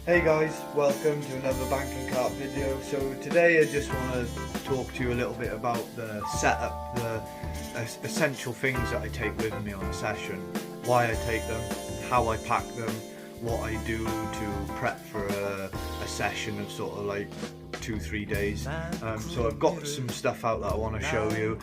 Hey guys, welcome to another Bank and Carp video. So today I just want to talk to you a little bit about the setup, the essential things that I take with me on a session, why I take them, how I pack them, what I do to prep for a session of sort of like 2-3 days. So I've got some stuff out that I want to show you.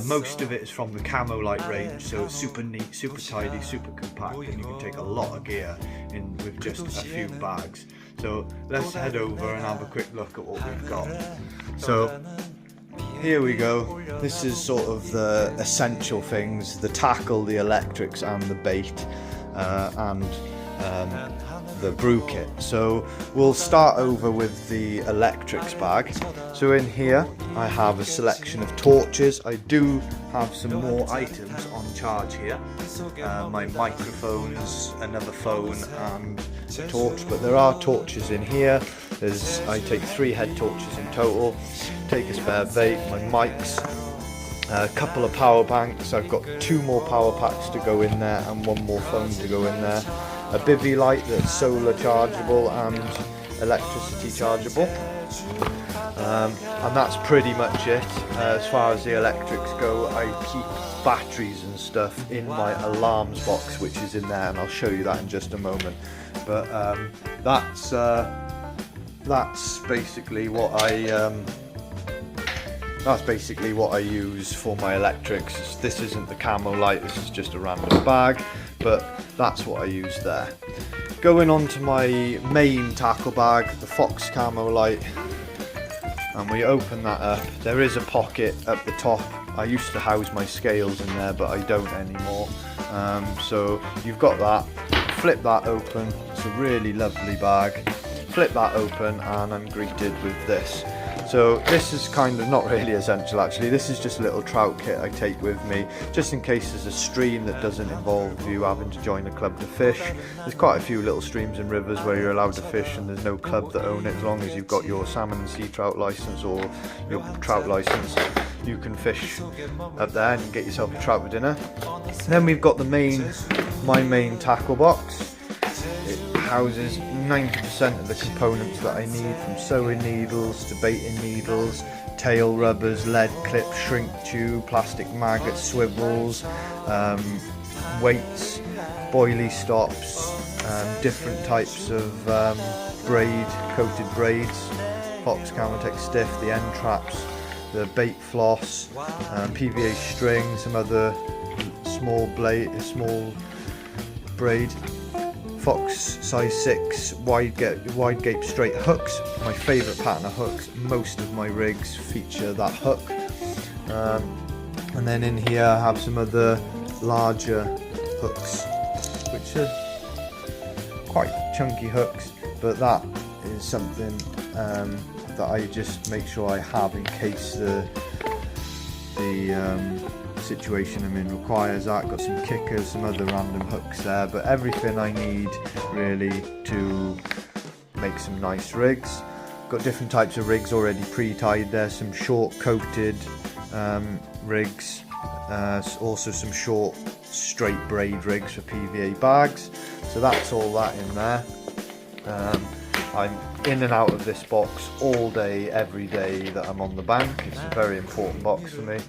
Most of it is from the Camo Light range, so it's super neat, super tidy, super compact, and you can take a lot of gear in with just a few bags. So let's head over and have a quick look at what we've got. So here we go. This is sort of the essential things: the tackle, the electrics, and the bait, and the brew kit. So we'll start over with the electrics bag. So in here I have a selection of torches. I do have some more items on charge here, my microphones, another phone and a torch, but there are torches in here. I take 3 head torches in total, take a spare bait, my mics, a couple of power banks. I've got 2 more power packs to go in there and 1 more phone to go in there. A bivvy light that's solar chargeable and electricity chargeable, and that's pretty much it. As far as the electrics go, I keep batteries and stuff in my alarms box, which is in there, and I'll show you that in just a moment. But that's basically what I use for my electrics. This isn't the Camo Light, this is just a random bag, but that's what I use there. Going on to my main tackle bag, the Fox Camo Light, and we open that up. There is a pocket at the top. I used to house my scales in there, but I don't anymore. So you've got that, flip that open, it's a really lovely bag. Flip that open and I'm greeted with this. So this is kind of not really essential actually. This is just a little trout kit I take with me, just in case there's a stream that doesn't involve you having to join a club to fish. There's quite a few little streams and rivers where you're allowed to fish and there's no club that own it. As long as you've got your salmon and sea trout license or your trout license, you can fish up there and get yourself a trout for dinner. Then we've got my main tackle box. It houses 90% of the components that I need, from sewing needles to baiting needles, tail rubbers, lead clips, shrink tube, plastic maggots, swivels, weights, boilie stops, different types of coated braids, Fox Cameltech stiff, the end traps, the bait floss, PVA string, some other small braid, Fox size 6 wide gape straight hooks, my favourite pattern of hooks. Most of my rigs feature that hook. And then in here I have some other larger hooks, which are quite chunky hooks, but that is something that I just make sure I have in case the situation I'm in requires that. Got some kickers, some other random hooks there, but everything I need really to make some nice rigs. Got different types of rigs already pre-tied there, some short coated rigs, also some short straight braid rigs for PVA bags. So that's all that in there. I'm in and out of this box all day, every day that I'm on the bank. It's a very important box for me.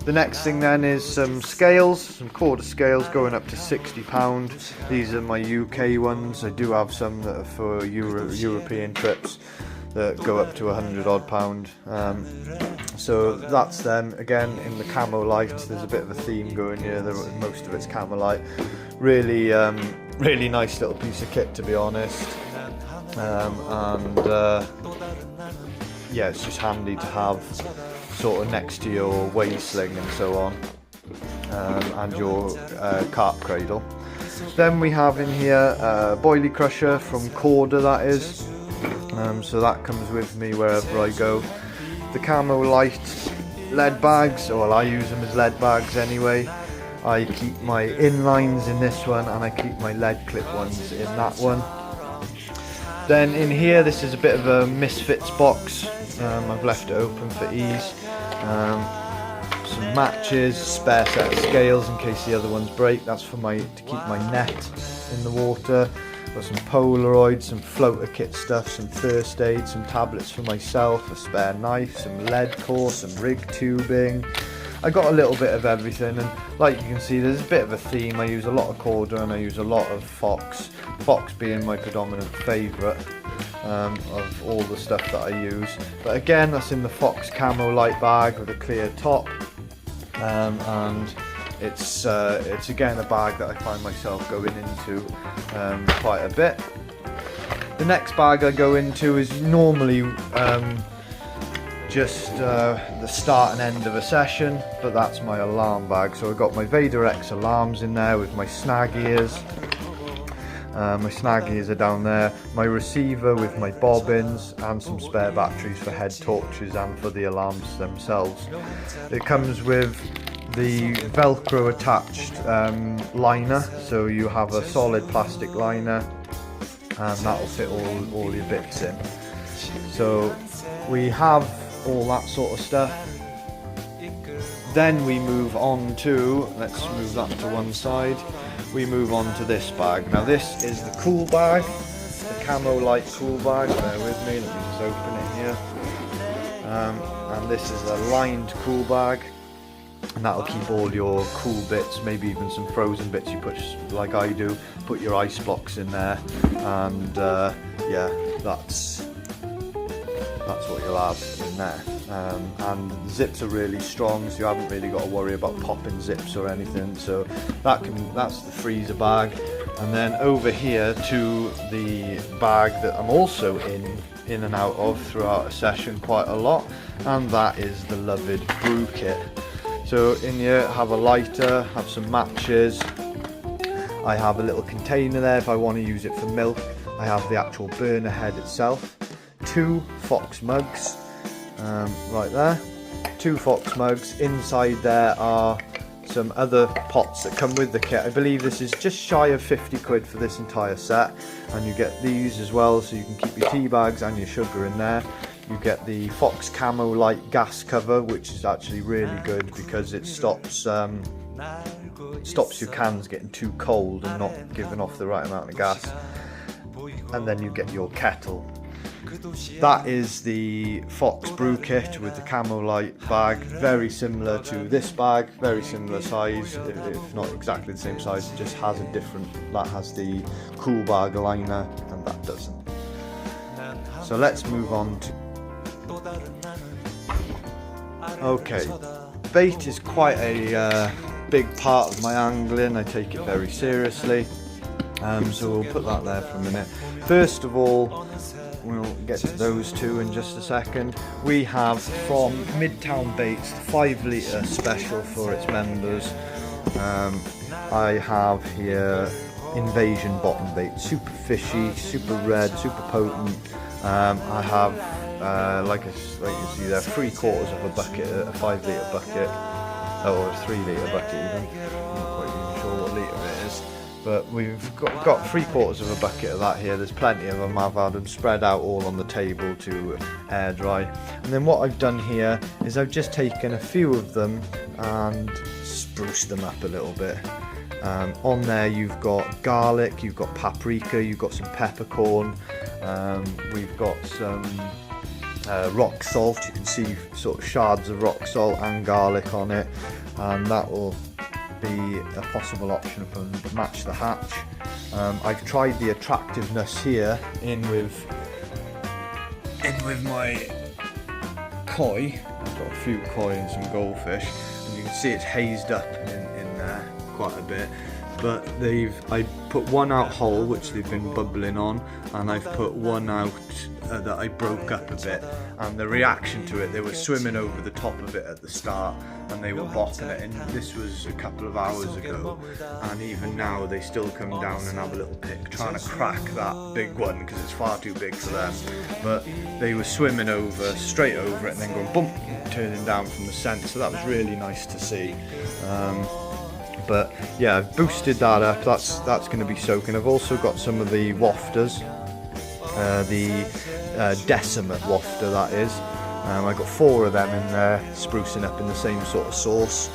The next thing then is some scales, some quarter scales going up to £60. These are my UK ones. I do have some that are for European trips that go up to £100 odd. So that's them. Again, in the Camo Light, there's a bit of a theme going here. Most of it's Camo Light. Really, really nice little piece of kit, to be honest. Yeah, it's just handy to have sort of next to your wave sling and so on, and your carp cradle. Then we have in here a boilie crusher from Corda, that is, so that comes with me wherever I go. The Camo Light lead bags, or I use them as lead bags anyway. I keep my inlines in this one and I keep my lead clip ones in that one. Then in here, this is a bit of a misfits box. I've left it open for ease. Some matches, spare set of scales in case the other ones break. That's for to keep my net in the water. Got some Polaroids, some floater kit stuff, some first aid, some tablets for myself, a spare knife, some lead core, some rig tubing. I got a little bit of everything, and like you can see there's a bit of a theme. I use a lot of Corda and I use a lot of Fox, Fox being my predominant favourite of all the stuff that I use. But again, that's in the Fox camo light bag with a clear top, and it's again a bag that I find myself going into quite a bit. The next bag I go into is normally just the start and end of a session, but that's my alarm bag. So I've got my Vader X alarms in there with my snag ears. My snag ears are down there, my receiver with my bobbins, and some spare batteries for head torches and for the alarms themselves. It comes with the Velcro attached liner, so you have a solid plastic liner and that'll fit all your bits in. So we have all that sort of stuff. Then we move on to, let's move that to one side, we move on to this bag. Now this is the cool bag, the camo light cool bag. Bear with me, let me just open it here. And this is a lined cool bag, and that'll keep all your cool bits, maybe even some frozen bits you put, like I do, put your ice blocks in there, and yeah, that's what you'll have in there. And the zips are really strong, so you haven't really got to worry about popping zips or anything. So that's the freezer bag. And then over here to the bag that I'm also in and out of throughout a session quite a lot, and that is the loved brew kit. So in here, have a lighter, have some matches. I have a little container there if I want to use it for milk. I have the actual burner head itself. 2 Fox mugs, right there. 2 Fox mugs. Inside there are some other pots that come with the kit. I believe this is just shy of 50 quid for this entire set, and you get these as well, so you can keep your tea bags and your sugar in there. You get the Fox Camo Light gas cover, which is actually really good because it stops your cans getting too cold and not giving off the right amount of gas. And then you get your kettle. That is the Fox brew kit with the Camo Light bag, very similar to this bag, very similar size, if not exactly the same size. It just has a different, that has the cool bag liner and that doesn't. So let's move on to, okay, bait is quite a big part of my angling. I take it very seriously, so we'll put that there for a minute. First of all, we'll get to those two in just a second. We have from Midtown Baits, the 5 litre special for its members. I have here Invasion bottom bait, super fishy, super red, super potent. I have, like you see there, 3/4 of a bucket, a 5 litre bucket, or a 3 litre bucket even. I'm not quite even sure what litre it is. But we've got 3/4 of a bucket of that here. There's plenty of them. I've had them spread out all on the table to air dry. And then what I've done here is I've just taken a few of them and spruced them up a little bit. On there you've got garlic, you've got paprika, you've got some peppercorn, we've got some rock salt. You can see sort of shards of rock salt and garlic on it, and that will be a possible option for them to match the hatch. I've tried the attractiveness here in with my koi. I've got a few koi and some goldfish, and you can see it's hazed up in there quite a bit. But I put one out whole, which they've been bubbling on, and I've put one out that I broke up a bit, and the reaction to it, they were swimming over the top of it at the start and they were bopping it, and this was a couple of hours ago, and even now they still come down and have a little pick trying to crack that big one because it's far too big for them. But they were swimming over, straight over it, and then going bump, turning down from the scent, so that was really nice to see. But yeah, I've boosted that up. That's going to be soaking. I've also got some of the wafters, the decimate wafter that is. I've got 4 of them in there, sprucing up in the same sort of sauce.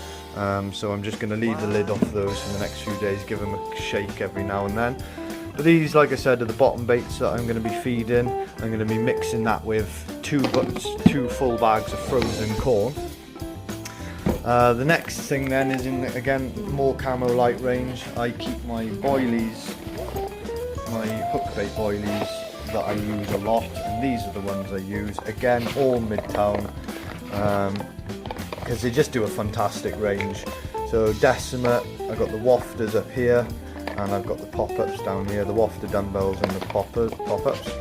So I'm just going to leave the lid off those for the next few days, give them a shake every now and then. But these, like I said, are the bottom baits that I'm going to be feeding. I'm going to be mixing that with two full bags of frozen corn. The next thing then is in, again, more camo light range. I keep my boilies, my hook bait boilies that I use a lot, and these are the ones I use. Again, all Midtown, because they just do a fantastic range. So Decimate, I've got the wafters up here, and I've got the pop-ups down here, the wafter dumbbells and the pop-ups.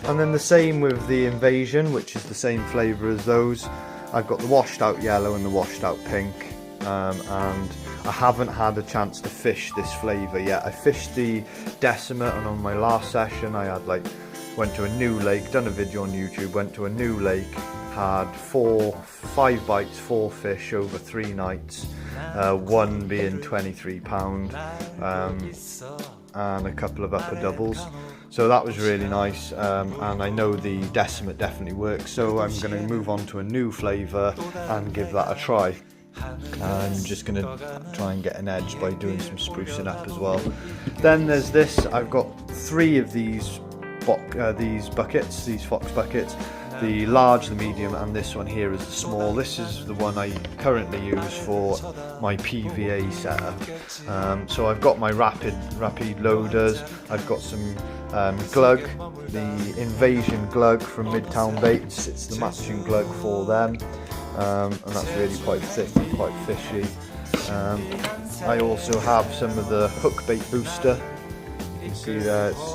And then the same with the Invasion, which is the same flavour as those. I've got the washed out yellow and the washed out pink, and I haven't had a chance to fish this flavour yet. I fished the Decimate, and on my last session I had went to a new lake, done a video on YouTube, went to a new lake, had 5 bites, 4 fish over 3 nights, one being 23 pound, and a couple of upper doubles. So that was really nice, and I know the Decimate definitely works, so I'm going to move on to a new flavour and give that a try. I'm just going to try and get an edge by doing some sprucing up as well. Then there's this, I've got 3 of these buckets, these fox buckets. The large, the medium, and this one here is the small. This is the one I currently use for my PVA setup. So I've got my rapid loaders. I've got some glug, the Invasion glug from Midtown Baits. It's the matching glug for them, and that's really quite thick and quite fishy. I also have some of the hook bait booster. You can see there, it's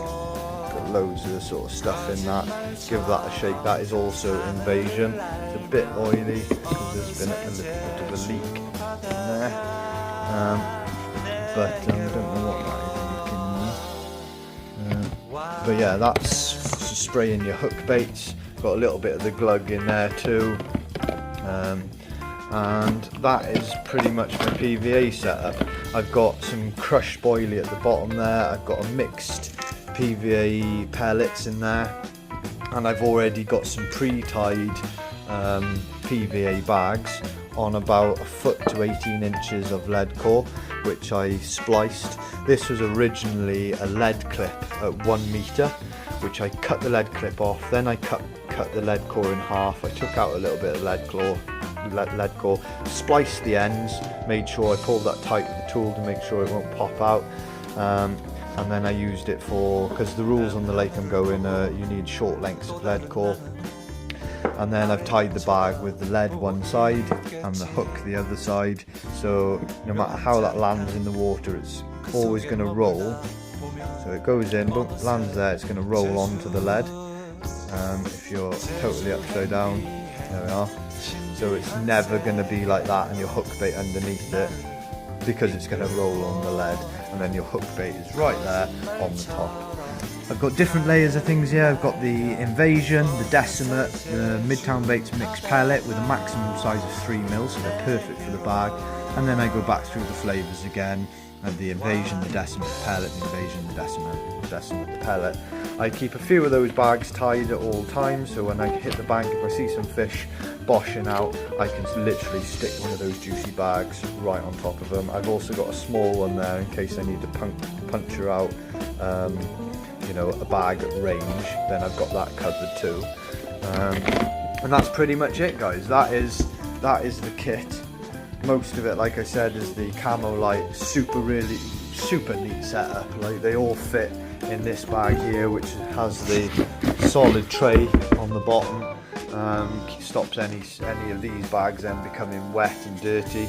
loads of sort of stuff in that. Give that a shake. That is also Invasion. It's a bit oily because there's been a little bit of a leak in there, but I don't know what that is looking. But yeah, that's for spraying your hook baits. Got a little bit of the glug in there too, and that is pretty much my PVA setup. I've got some crushed boilie at the bottom there. I've got a mixed PVA pellets in there, and I've already got some pre-tied PVA bags on about 1 foot to 18 inches of lead core, which I spliced. This was originally a lead clip at 1 meter, which I cut the lead clip off, then I cut the lead core in half. I took out a little bit of lead core, spliced the ends, made sure I pulled that tight with the tool to make sure it won't pop out. And then I used it for, because the rules on the lake I'm going, you need short lengths of lead core. And then I've tied the bag with the lead one side and the hook the other side, so no matter how that lands in the water, it's always going to roll. So it goes in, boom, lands there, it's going to roll onto the lead. If you're totally upside down, there we are. So it's never going to be like that and your hook bait underneath it, because it's going to roll on the lead, and then your hook bait is right there on the top. I've got different layers of things here. I've got the Invasion, the Decimate, the Midtown Baits mixed pellet with a maximum size of 3 mils, so they're perfect for the bag. And then I go back through the flavours again, and the Invasion, the Decimate, the pellet, the Invasion, the Decimate, the pellet. I keep a few of those bags tied at all times, so when I hit the bank, if I see some fish boshing out, I can literally stick one of those juicy bags right on top of them. I've also got a small one there in case I need to puncture out a bag at range, then I've got that covered too. And that's pretty much it, guys. That is the kit. Most of it, like I said, is the camo light, super neat setup. Like, they all fit in this bag here, which has the solid tray on the bottom. Stops any of these bags then becoming wet and dirty.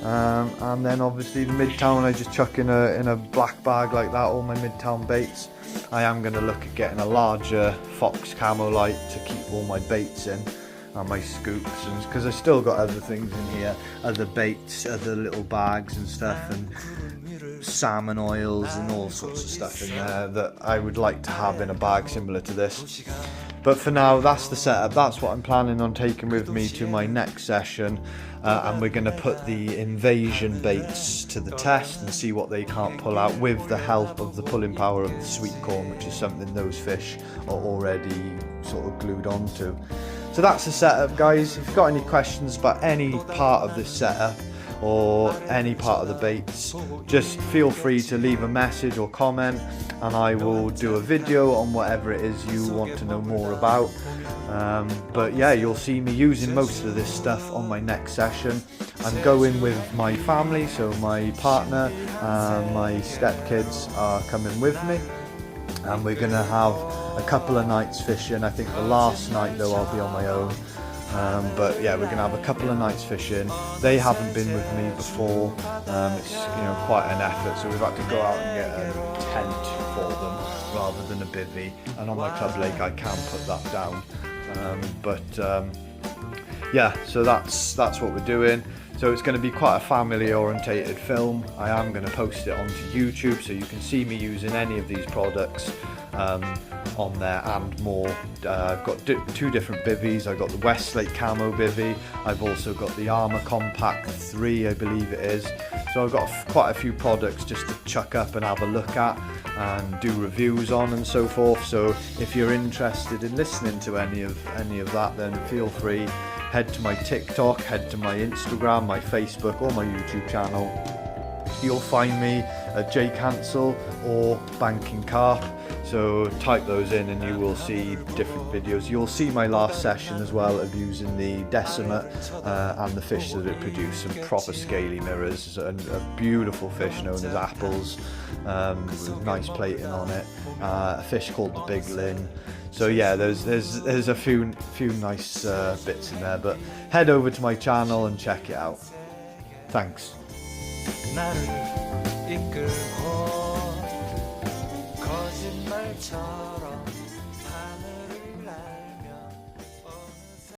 And then obviously the Midtown, I just chuck in a black bag like that, all my Midtown baits. I am going to look at getting a larger Fox camo light to keep all my baits in and my scoops, and because I still got other things in here, other baits, other little bags and stuff, and salmon oils and all sorts of stuff in there that I would like to have in a bag similar to this. But for now, that's the setup. That's what I'm planning on taking with me to my next session, and we're going to put the Invasion baits to the test and see what they can't pull out with the help of the pulling power of the sweet corn, which is something those fish are already sort of glued onto. So that's the setup, guys. If you've got any questions about any part of this setup, or any part of the baits, just feel free to leave a message or comment, and I will do a video on whatever it is you want to know more about. But yeah, you'll see me using most of this stuff on my next session. I'm going with my family, so my partner and my stepkids are coming with me, and we're going to have a couple of nights fishing. I think the last night though I'll be on my own. But yeah, we're going to have a couple of nights fishing. They haven't been with me before. It's quite an effort, so we've had to go out and get a tent for them rather than a bivvy. And on my club lake I can put that down. Yeah, so that's what we're doing. So it's going to be quite a family orientated film. I am going to post it onto YouTube, so you can see me using any of these products on there and more. I've got two different bivvies. I've got the Westlake Camo bivvy. I've also got the Armour Compact 3, I believe it is. So I've got quite a few products just to chuck up and have a look at and do reviews on and so forth. So if you're interested in listening to any of that, then feel free. Head to my TikTok, head to my Instagram, my Facebook, or my YouTube channel. You'll find me at J Cancel or Banking Carp. So type those in and you will see different videos. You'll see my last session as well of using the Decimate and the fish that it produced, some proper scaly mirrors and a beautiful fish known as apples with nice plating on it. A fish called the Big Lin. So yeah, there's a few nice bits in there, but head over to my channel and check it out. Thanks. 나를 이끌고 거짓말처럼